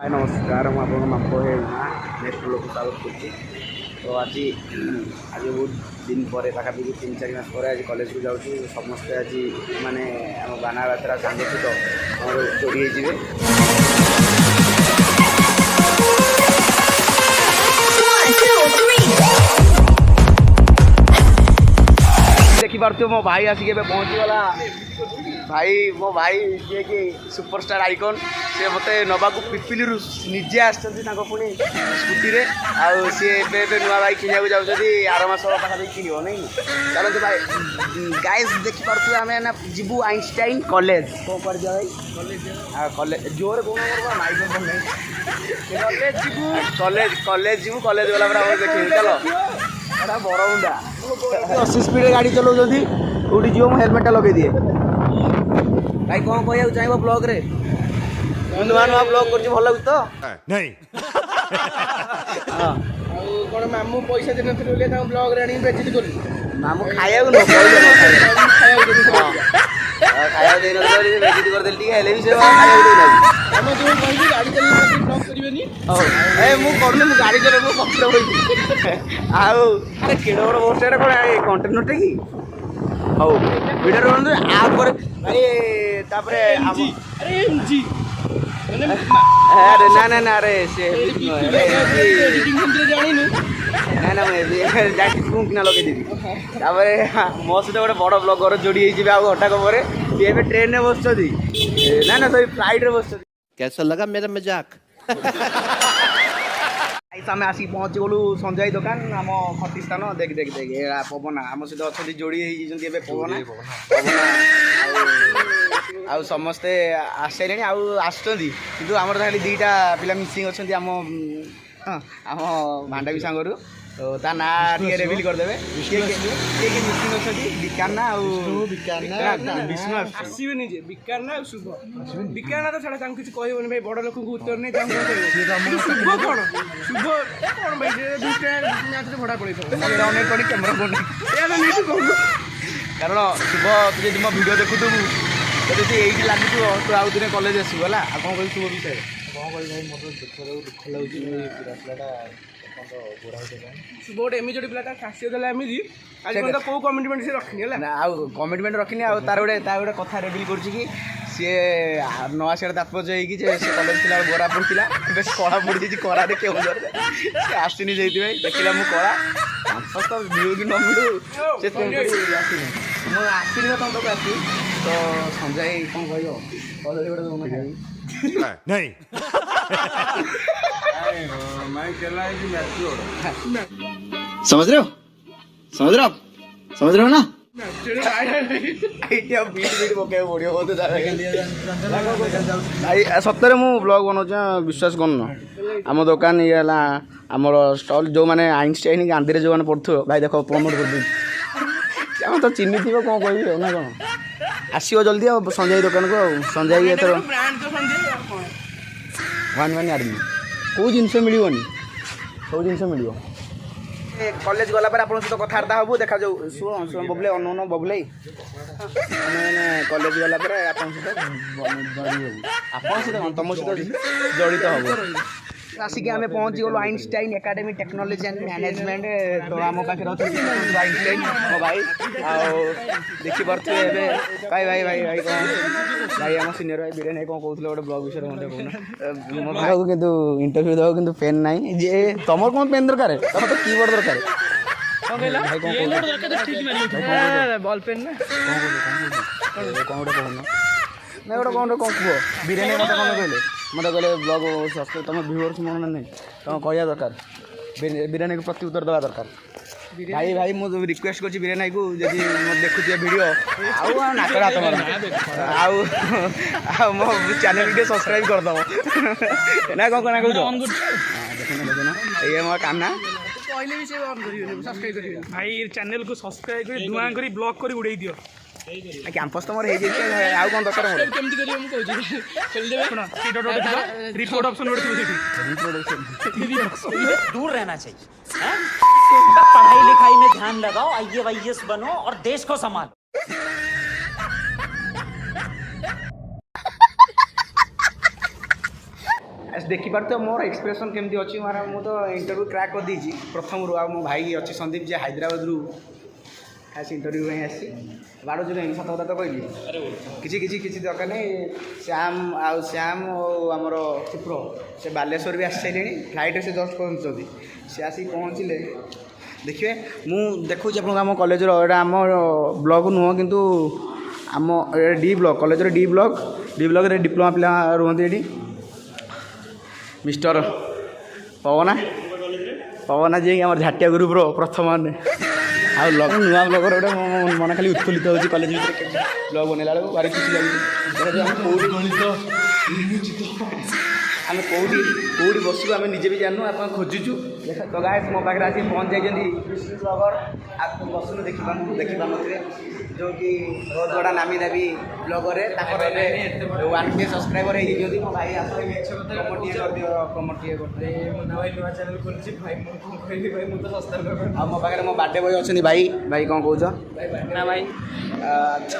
हाय नमस्कार मुझे माप है नेक्स्ट लोक स्वागत कर तो आज आज बहुत दिन पर पाखापाखि 3-4 मास पर आज कॉलेज को जाऊँ समस्ते आज माने आम बाना बातरा सांग सहित जोड़ी देखी पार्थ मो भाई आसिक पहुँचीगला भाई मो भाई जी कि सुपरस्टार आइकन सी मत नवाक पिपिली निजे आसुँच पुणी स्कूटी सी नुआ बाइक किणा जाऊँगी आर मस पाखापाखि किण नहीं चलते भाई गाइस देखी पार्थे आम जीवु आइंस्टाइन कॉलेज कौन कर भाई कॉलेज जोर कौन कॉलेज जीवु कॉलेज जीवु कॉलेज गला देखिए चलो बरमुंडा 80 स्पीड गाड़ी चलाऊँगी कौटी जीव मुझे हेलमेटा लगे दिए भाई कौन कहू चाहिए ब्लॉग रे नुआ नुआ ब्लॉग कर भल लगे तो नहीं कौन मामू पैसा देन ब्लॉग रे बेजित कर मामू खाया खाया दे बेजित कर देली हेले भी से खाया दे गाड़ी चला ब्लॉग करिवेनी ए मु करने मु गाड़ी चले मु पक्ष होई आउ अरे केडो बड़ पोस्टर कोन कंटेंट नटे की हौ वीडियो रोन आ पर भाई तापरे अरे एमजी अरे ना ना ना अरे से एडिटिंग कंट्री जानी नु ना ना मैं जाके तू किना लगे दीदी तापरे मो सहित गोटे बड़ ब्लॉगर जोड़ी होई जिबे आ हटाक परे ये भी ट्रेन में बसछदी ना ना तो फ्लाइट रे बसछदी कैसा लगा मेरा मजाक आम आसिक पहुँची गलु संजय दुकान आम खटी स्थान देख देख देख पवना आम सहित अच्छा जोड़ी होती पवना पवना आउ समस्ते आसले आसुँच कि आमर खाली 2टा पिला मिसिंग अच्छा आम भांडा भी सांगरू तो ता ना रिविल करदेवे मिसिंग अच्छा विकान्ना विष्णु आसवे निजे विकान्ना और शुभ विकान्ना तो छाड़ा किसी कहबनी भाई बड़ लोक उत्तर नहीं शुभ कौन शुभ कौन भाई दुटा मैच भड़ा पड़े अनेक कड़ी कैमरा कारण शुभ तु जब मो भिडियो देखुथु तो ये लगे तो आउ दिन कॉलेज आसू है आ कौन कह शुभ विषय कौन कह भाई मतलब देखा दुख लगे शुभ गोटे एमि जो पिला खासी देला एमि आज कौ कमिटमेंट से रखनी है ना आउ कमिटमेंट रखनी आ तार गोटे कथा रिविल कर सी न आसार तात्पर्य होगी से कलेज पिला गोरा पड़ा बेस कड़ा पड़ी कड़ा केवल सी आसनी जाइए देखला मुझे कड़ा कैंपस तो मिलू कि न मिलू से मुझे आसनी तुम तक आस तो संजय कौन कह कॉलेज गोटे दौन खाई नहीं समझ रहे हो समझ रहे हो समझ रहे हो ना भाई सतरे मु ब्लॉग बनाऊँ विश्वास कर आम दुकान ये आमर स्टल जो मैंने आइंस्टाइन गांधी जो मैंने पढ़ु भाई देख प्रमोट कर तो चिन्ह थी कौन कह ना कौन आसो जल्दी आ संजय दुकान को संजय ये वन वन आर्मी कौ जिनस मिलनी सब जिन मिल कॉलेज गला पर आप सहित कथबार्ता हबू देखा जाऊ शुण शुण बबले अन्न बबले मैंने कॉलेज गला पर आप सहित तुम सहित जड़ित हम आसिक आम पहुँची गलु Einstein Academy Technology and Management तो आम पाखे आइंस्टाइन मो भाई देखी पारे भाई भाई भाई भाई कौन भाई आम सीनियर भाई बीरेन भाई कौन कहते गोटे ब्लॉग विषय मत मो भाई को कितु इंटरव्यू देवा कि पेन ना जे तुम कौन पेन दरकार तुम तो कीबोर्ड दरकार बॉल पेन ना कौन गोटे कहना ना गोटे कौन कौन कह बीरेन मत कौन कहले मत कहले ब्लॉग सब्सक्राइब तुम व्यूअर्स मन नहीं तुम कह दरकार बीरेन को प्रति उत्तर देवा दरकार भाई भाई मुझे रिक्वेस्ट कर बीरेन भाई को जब देखुए वीडियो आउ नाक हाथ मार मो चैनल टे सब्सक्राइब करदब ना कौन कहना कह देखना देखना ये मो कान्ना कहले भी से ऑन करियो सब्सक्राइब करियो भाई चैनल को सब्सक्राइब करी दुआ करी ब्लॉक करी उड़ाई दियो कैंपस तो मोर हो जाए आउ कौन दरकार मोर केमती करियो हम कहू खेल देबे सुना सी डॉट डॉट रिपोर्ट ऑप्शन उड़े दूर रहना चाहिए हैं? पढ़ाई लिखाई में ध्यान लगाओ, IAS बनो और देश को संभालो। ଦେଖିପାରୁଥିବ ମୋର ଏକ୍ସପ୍ରେସନ୍ କେମିତି ଅଛି। ମାନେ ମୁଁ ତ ଇଣ୍ଟରଭ୍ୟୁ କ୍ରାକ୍ କରିଦେଇଛି ପ୍ରଥମରୁ। ଆଉ ମୋ ଭାଇ ଅଛି ସନ୍ଦୀପ, ଯେ ହାଇଦ୍ରାବାଦରୁ ଖାସ୍ ଇଣ୍ଟରଭ୍ୟୁ ପାଇଁ ଆସିଛି। ବାଡ଼ୁଛୁ କାହିଁକି, ସତ କଥା ତ କହିଲି। କିଛି ଦରକାର ନାହିଁ। ଶ୍ୟାମ ଆଉ ଆମର ଚିପ୍ର ସେ ବାଲେଶ୍ୱର ବି ଆସିସାରିଲେଣି। ଫ୍ଲାଇଟ୍ରେ ସେ ଜଷ୍ଟ ପହଞ୍ଚୁଛନ୍ତି। ସେ ଆସିକି ପହଞ୍ଚିଲେ ଦେଖିବେ। ମୁଁ ଦେଖୁଛି ଆପଣଙ୍କୁ ଆମ କଲେଜର, ଏଇଟା ଆମ ବ୍ଲକ୍ ନୁହଁ କିନ୍ତୁ ଆମ ଡି ବ୍ଲକ୍, କଲେଜର ଡି ବ୍ଲକ୍ରେ ଡିପ୍ଲୋମା ପିଲା ରୁହନ୍ତି ଏଠି। ମିଷ୍ଟର ପବନା ଯିଏକି ଆମର ଝାଟିଆ ଗ୍ରୁପ୍ର ପ୍ରଥମ ମାନେ। ଆଉ ନୂଆ ବ୍ଲଗର ଗୋଟେ ମନ ଖାଲି ଉତ୍ଫୁଲ୍ଲିତ ହେଉଛି କଲେଜ ଭିତରେ କେମିତି ବ୍ଲଗ୍ ବନେଇଲା ବେଳକୁ ଭାରି ଖୁସି ଲାଗୁଛି। ଆମେ କେଉଁଠି ବସିବୁ ଆମେ ନିଜେ ବି ଜାଣିନୁ, ଆପଣ ଖୋଜୁଛୁ। ତ ଗାଇସ୍ ମୋ ପାଖରେ ଆସିକି ପହଞ୍ଚି ଯାଇଛନ୍ତି ବ୍ଲଗର। ଆଉ ବସୁନୁ ଦେଖିପାରୁନଥିବେ, ଯେଉଁକି ବହୁତ ବଡ଼ ନାମୀ ଦାବି ବ୍ଲଗରରେ। ତାଙ୍କର ଏବେ 1K ସବସ୍କ୍ରାଇବର ହେଇଯାଇଛନ୍ତି। ମୋ ଭାଇ ଆସ ପ୍ରମୋଟ ଟିକେ କରିଦିଅ। ଭାଇ ନୂଆ ଚ୍ୟାନେଲ୍ ଖୋଲିଛି ଭାଇ, ମୁଁ କ'ଣ କହିବି ଭାଇ, ମୁଁ ତ ଶସ୍ତା ଲୋକ। ଆଉ ମୋ ପାଖରେ ମୋ ବାର୍ଥଡେ ବୟ ଅଛନ୍ତି। ଭାଇ କ'ଣ କହୁଛ? ନା ଭାଇ ତ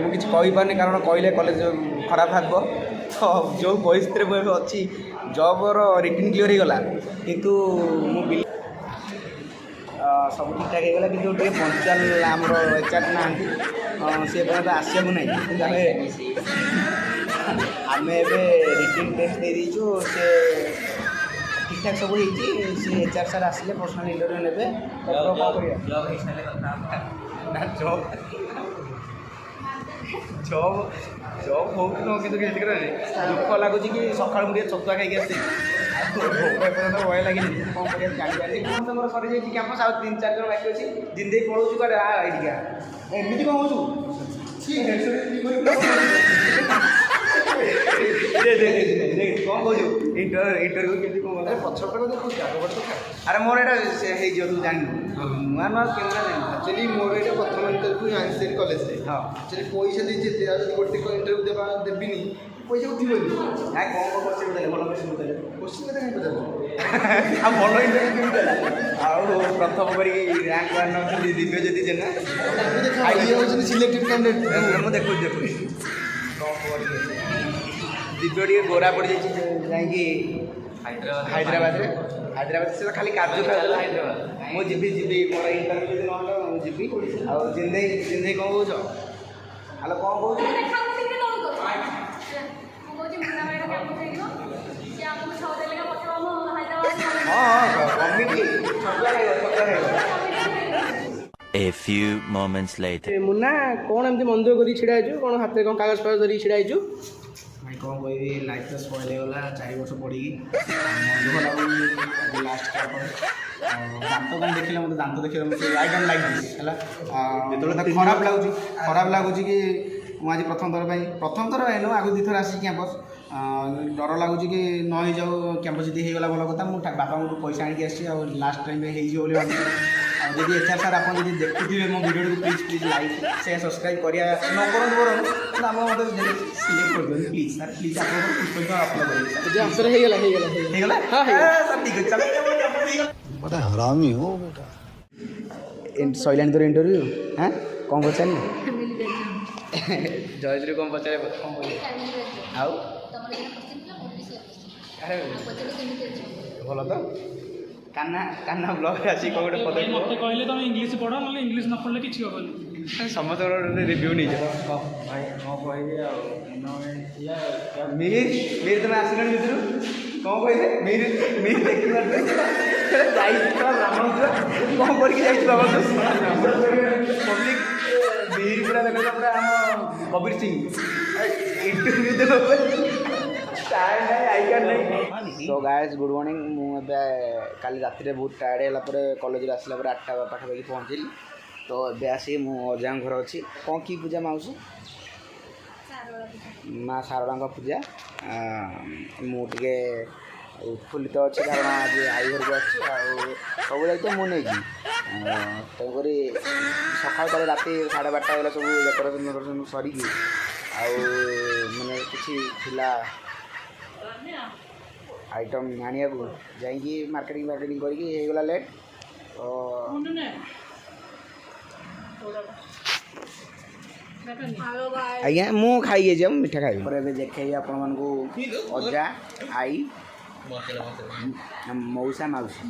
ମୁଁ କିଛି କହିପାରୁନି, କାରଣ କହିଲେ କଲେଜ ଖରାପ ଭାବିବ। ତ ଯେଉଁ ପରିସ୍ଥିତିରେ ମୁଁ ଏବେ ଅଛି, ଜବ୍ର ରିଟିନ୍ କ୍ଲିୟର୍ ହେଇଗଲା, କିନ୍ତୁ ମୁଁ ସବୁ ଠିକ୍ଠାକ୍ ହେଇଗଲା। କିନ୍ତୁ ଟିକେ ପଞ୍ଚୁଆଲ୍ ଆମର HR ନାହାନ୍ତି, ସେ ପର୍ଯ୍ୟନ୍ତ ଆସିବାକୁ ନାହିଁ। କିନ୍ତୁ ଆମେ ଏବେ ରିଟିନ୍ ଟେଷ୍ଟ ଦେଇଦେଇଛୁ। ସେ ଠିକ୍ଠାକ୍ ସବୁ ହେଇଛି। ସେ HR ସାର୍ ଆସିଲେ ପର୍ସନାଲ୍ ଇଣ୍ଟରଭ୍ୟୁ ନେବେ। କ'ଣ କରିବା, ଜବ୍ ହେଇସାରିଲେ କଥା ନା ଜବ୍ ବହୁତ ନୁହଁ, କିନ୍ତୁ ଦୁଃଖ ଲାଗୁଛି କି ସକାଳୁ ମୁଁ ଟିକେ ଛତୁଆ ଖାଇକି ଆସିଛି। ଏପର୍ଯ୍ୟନ୍ତ ଭୟ ଲାଗିନି, କ'ଣ କରିବା ଜାଣିପାରିନି। ମୋର ସରିଯାଇଛି କ୍ୟାମ୍ପସ୍, ଆଉ 3-4 ଜଣ ବାକି ଅଛି। ଜିନ୍ଦେଇ ପଳଉଛି କୁଆଡ଼େ ଏଇଠିକା। ଏମିତି କ'ଣ ହେଉଛୁ? କ'ଣ କହୁଛୁ? ଇଣ୍ଟରଭ୍ୟୁ କେମିତି କ'ଣ ଗଲା? ପଛପଟେ ଦେଖୁଛି, ଆଗପଟେ ଦେଖା। ଆରେ ମୋର ଏଇଟା ହେଇଯିବ, ତୁ ଜାଣିନୁ। ନୂଆ କେମିତି ଜାଣିନୁ? ଆକ୍ଚୁଆଲି ମୋର ଏଇଟା ପ୍ରଥମ ଇଣ୍ଟରଭ୍ୟୁ ଆଣିଥିଲି କଲେଜରେ। ହଁ, ଆକ୍ଚୁଆଲି ପଇସା ଦେଇଛି ଏତେ, ଆଉ ଯଦି ଗୋଟେ ଇଣ୍ଟରଭ୍ୟୁ ଦେବିନି ପଇସା ଉଠିବନି। ନାଇଁ କ'ଣ କୋଶ୍ଚିନ୍ ଦେଲେ, ଭଲ କୋଶ୍ଚିନ୍ ଦେଲେ। କୋଶ୍ଚିନ୍ କେତେ କାହିଁ ପଚାରୁଛୁ? ଆଉ ଭଲ ଇଣ୍ଟରଭ୍ୟୁ କେମିତି ହେଲା? ଆଉ ପ୍ରଥମ କରିକି ର୍ୟାଙ୍କ ୱାନ୍ ନେଉଛନ୍ତି ଦିବ୍ୟଜ୍ୟୋତି ଜେନା। ଇଏ ହେଉଛନ୍ତି ସିଲେକ୍ଟେଡ୍ କ୍ୟାଣ୍ଡିଡେଟ୍। ମୁଁ ଦେଖୁଛି ଦିବ୍ୟ ଟିକେ ଗୋରା ପଡ଼ିଯାଇଛି ଯାଇକି ହାଇଦ୍ରାବାଦରେ। ସେ ତ ଖାଲି କାର୍ଯ୍ୟ ଖାଉଥିଲା। ମୁଁ ଯିବି ମୋର ଇଣ୍ଟରଭ୍ୟୁ ଯଦି ନହେଲେ ମୁଁ ଯିବି। ଆଉ ଜିନ୍ଦେଇ କ'ଣ କହୁଛ? ହ୍ୟାଲୋ, କ'ଣ କହୁଛ? A few moments later. Muna କ'ଣ ଏମିତି ମନ ଦୁଃଖ କରିକି ଛିଡ଼ା ହେଇଛୁ? କ'ଣ ହାତରେ କ'ଣ କାଗଜ ଫାଗଜ ଧରିକି ଛିଡ଼ା ହେଇଛୁ? ଭାଇ କ'ଣ କହିବି, ଲାଇଫ୍ ତ ସ୍ପଏଲ୍ ହେଇଗଲା 4 ବର୍ଷ ପଡ଼ିକି। ମନ ଲାଗୁଛି ଲାଷ୍ଟ କ୍ୟାମ୍ପରେ। ଆଉ ଦାନ୍ତ କ'ଣ ଦେଖିଲେ, ମୋତେ ଦାନ୍ତ ଦେଖିଲେ ମୋତେ ଆଇ ଡୋଣ୍ଟ ଲାଇକ୍ ଦିସ୍ ହେଲା। ଯେତେବେଳେ ତାକୁ ଖରାପ ଲାଗୁଛି କି ମୁଁ ଆଜି ପ୍ରଥମ ଥର ଏନୁ ଆଗରୁ 2 ଥର ଆସିଛି କ୍ୟାମ୍ପସ୍। ଡର ଲାଗୁଛି କି ନ ହେଇଯାଉ, କ୍ୟାମ୍ପସ୍ ଯଦି ହେଇଗଲା ଭଲ କଥା। ମୁଁ ବାପାଙ୍କଠୁ ପଇସା ଆଣିକି ଆସିଛି, ଆଉ ଲାଷ୍ଟ ଟାଇମ୍ରେ ହେଇଯିବ ବୋଲି ଭାବୁଛି। ଆଉ ଯଦି HR ସାର୍ ଆପଣ ଯଦି ଦେଖୁଥିବେ ମୋ ଭିଡ଼ିଓକୁ, ପ୍ଲିଜ୍ ଲାଇକ୍ ସେୟାର ସବସ୍କ୍ରାଇବ୍ କରିବା ନ କରନ୍ତୁ ବରଂ, କିନ୍ତୁ ଆପଣ ମୋତେ ସିଲେକ୍ଟ କରିଦିଅନ୍ତୁ ପ୍ଲିଜ୍ ସାର୍। ପ୍ଲିଜ୍ ଆପଣଙ୍କର କୃତଜ୍ଞ ଅପଲୋଡ଼ କରିବେ। ହେଇଗଲା ସାର୍ ଠିକ୍ ଅଛି, बड़ा हरामी हो बेटा। ସଇଲାଣି ତୋର ଇଣ୍ଟରଭ୍ୟୁ? ହଁ, କ'ଣ ପଚାରିଲି? ଜୟଶ୍ରୀ କ'ଣ ପଚାରେ, କ'ଣ କହିଲେ? ଆଉ ଭଲ ତ? କାହ୍ନା ବ୍ଲଗ୍ରେ ଆସିକି କ'ଣ ଗୋଟେ ପଦେ ମୋତେ କହିଲେ ତମେ ଇଂଲିଶ ପଢ଼, ନହେଲେ ଇଂଲିଶ ନ ପଢ଼ିଲେ କିଛି ହେବନି। ସମସ୍ତଙ୍କର ରିଭ୍ୟୁ ନେଇଛ। ଭାଇ କ'ଣ କହିବି ଆଉ, ମିହିର ତମେ ଆସିଲଣି ଭିତରୁ? କ'ଣ କହିଲେ? ମିହିର ଦେଖିପାରୁଛ ଯାଇଛି ବ୍ରାହ୍ମଣ କ'ଣ କରିକି ଯାଇଛି ବାବା? ପବ୍ଲିକ ମିହିର ପୁରା ଦେଖ, ପୁରା ଆମ କବିର ସିଂ ଇଣ୍ଟରଭ୍ୟୁ ଦେବା ତ ଗାଇସ୍ ଗୁଡ଼୍ ମର୍ଣ୍ଣିଂ। ମୁଁ ଏବେ କାଲି ରାତିରେ ବହୁତ ଟାୟାର୍ଡ଼ ହେଲା ପରେ କଲେଜରୁ ଆସିଲା ପରେ 8ଟା ପାଖାପାଖି ପହଞ୍ଚିଲି। ତ ଏବେ ଆସିକି ମୁଁ ଅଜାଙ୍କ ଘର ଅଛି। କ'ଣ କି ପୂଜା ମାଉସୀ? ମା ଶାରଳାଙ୍କ ପୂଜା। ମୁଁ ଟିକେ ଉତ୍ଫୁଲ୍ଲିତ ଅଛି, କାରଣ ଆଜି ଆଈ ଘରକୁ ଆସିଛି। ଆଉ ସବୁ ଦାୟିତ୍ୱ ମୁଁ ନେଇଛି। ତେଣୁକରି ସକାଳୁ କାଲି ରାତି 12:30 ହେଇଗଲା ସବୁ ଡେକୋରେସନ୍ ସରିକି। ଆଉ ମାନେ କିଛି ଥିଲା ଆଇଟମ୍ ଆଣିବାକୁ, ଯାଇକି ମାର୍କେଟିଂ କରିକି ହେଇଗଲା ଲେଟ୍। ତ आज्ञा मु खाई जा मिठा खाई देखे आपण मानकू अजा आई मौसा माउसी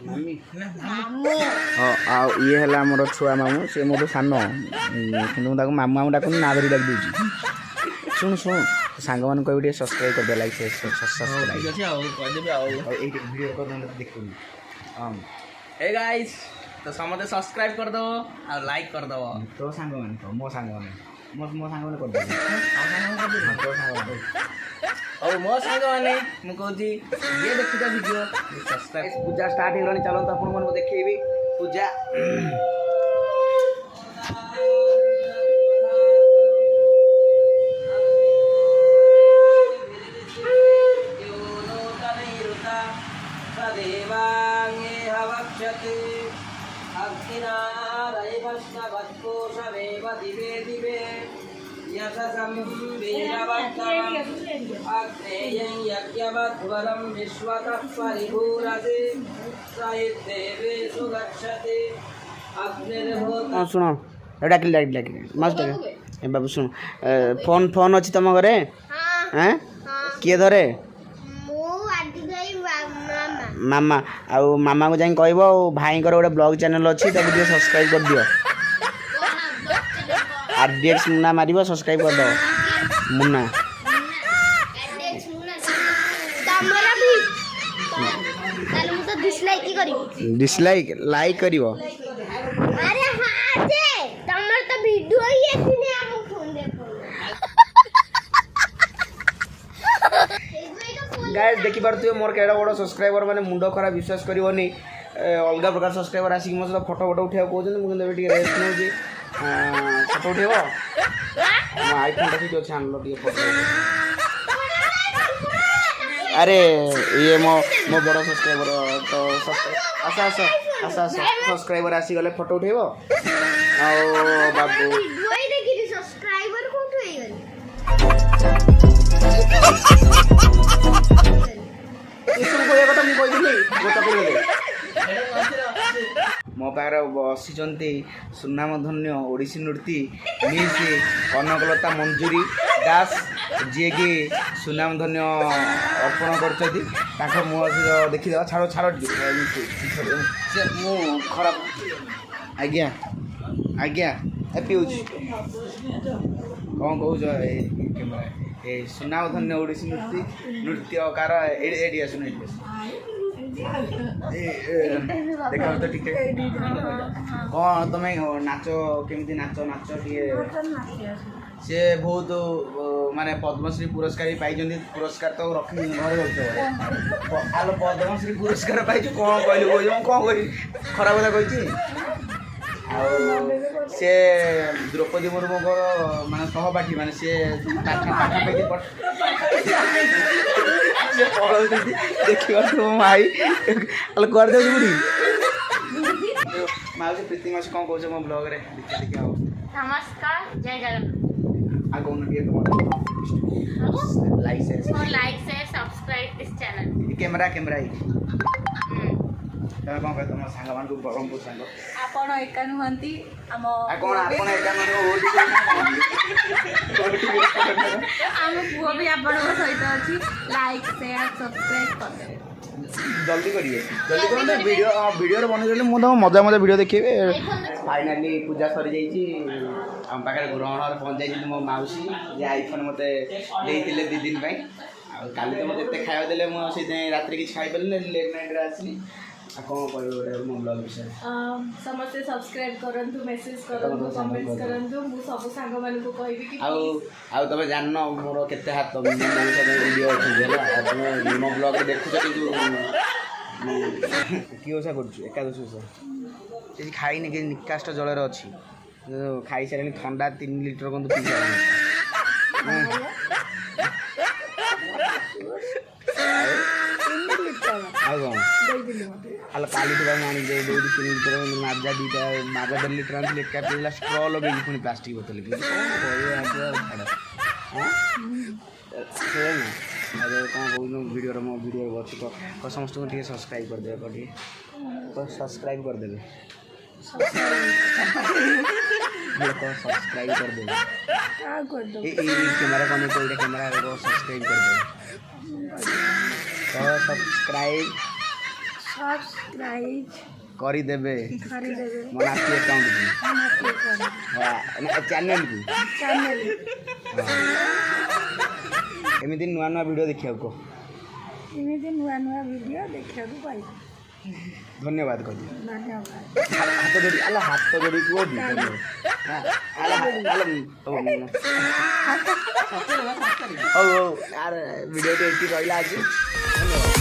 मम्मी हाँ ये है आमर छुआ मामू सी मोटू सान कि मामू मामू डाक ना धरी डाक दूसरी शुणु शुणु सांग मान कह सब्सक्राइब कर दे लाइक देखुनी हाँ हे गाइस तो समझे सब्सक्राइब कर दो और लाइक कर दो तो सांग मान मो सांग मान मो सांग मान कर दे तो सांग और मो सांग माने मु कहूची ये देखुता वीडियो सब्सक्राइब पूजा स्टार्ट हो चलो तो आपण मन देखिए पूजा शुण डाकिल डाकिल डाकिल मस्त बाबू शुण फोन फोन अच्छी तुम घरे हाँ किए धरे मामा आउ मामा को जाई कहबो भाई गोटे ब्लॉग चैनल अच्छी ताको सब्सक्राइब कर दियो RDX मुन्ना मारिबो सब्सक्राइब कर दो मुन्ना डिसलाइक लाइक करिवो अरे हां जे तमर तो वीडियो ही एथिने हम फोन देखो गाइस देखि पारथि मोर केडा बड़ सब्सक्राइबर माने मुंडो खरा विश्वास करिवोनी अलगा प्रकार सब्सक्राइबर आसी मो सहित फोटो फोटो उठेबो कहउछन मु केबे टिके रेस्ट नउजी फोटो उठेबो मो आईफोन टा जो छानलो टिके फोटो अरे ये मो बड़ सब्सक्राइबर तो सब्सक्राइबर आसी गले फोटो उठेबो आ बाबू वीडियो ही देखि सब्सक्राइबर कोठो हे गले इसको कोई कथा मु कहिदिली गोटा कइले मो पाखरे बसिचंती सुनामधन्य ओडिसी नृत्य मिस कनकलता मंजूरी दास जी कि सुनामधन्य अर्पण करछथि ताको मुह देखि दो छाड़ छाड़ से मु खराब आज्ञा आज्ञा हैप्पी होछ कौन कहूछ कैमरा ए सुनामधन्य ओडिसी नृत्यकार एडिया सुन देखा तो ठीक कौन तुम नाच केमी नाच नाच टे सी बहुत माने पद्मश्री पुरस्कार पाई पुरस्कार तो रखी घर आलो पद्मश्री पुरस्कार पाई कौन कहलु कौन कही खराब कथा कही से द्रौपदी मुर्मू माने सहपाठी माने से पाखापाखि देखिए तो माई कर दे बुढ़ी माउसी प्रीति मासी कौन कौन मो ब्लॉग रे देखिए देखिए आओ नमस्कार जय जगन्नाथ आ कौन दिए तुम like share subscribe this channel camera camera ही कौन कह तुम सांग मान को ब्रह्मपुर सांग आपण एका नुहंती हम आ कौन आपण एका मन हम पुओ भी आपण सहित अछि लाइक शेयर सब्सक्राइब कर दे जल्दी करिए जल्दी करो वीडियो वीडियो बने देले मो मजा मजा वीडियो देखिए फाइनली पूजा सरी जाइए हम पाखे ग्रहण पहुँच जाइए मो मौसी जे आईफोन मत देते 2 दिन काली तो मत खाया देले मुझे रात किसी खाई पारे लेट नाइट आसनी कौन कह मो ब्लॉग विषय समस्त सब्सक्राइब करंतु मेसेज करंतु कमेंट्स करंतु मु सब सांग मानकु कहबी कि आउ तबे जानन मोर केते हाथ मो वीडियो अछि होला तुम मो ब्लॉग देखुछ कि कि ओसा करछु एकादश ओसा जे खाइनी कि निकाष्ट जलर अछि खाई सारे ठंडा 3 लिटर को पी अल काली तो आनी दे 2 3 लिटर माजा 2 माजा 2 लिटर आनी लेका पीला स्ट्रॉ लगे पुणी प्लास्टिक बोतल पी अरे कौन कहूँ वीडियो मो वीडियो अच्छी तो समस्त सब्सक्राइब करदे सब्सक्राइब करदे लोग सब्सक्राइब कर दे क्या कर दो ये कैमरा कौन है कोई कैमरा को सब्सक्राइब कर दे तो सब्सक्राइब करी देबे मनाती अकाउंट को हां चैनल को एमिति नुआ नुआ वीडियो देखिया को एमिति नुआ नुआ वीडियो देखिया को पाई धन्यवाद कह दियो धन्यवाद हाथ जोड़ी अल्ला हाथ जोड़ी को दी अल्ला ओ यार वीडियो तो एटी रहला आज धन्यवाद।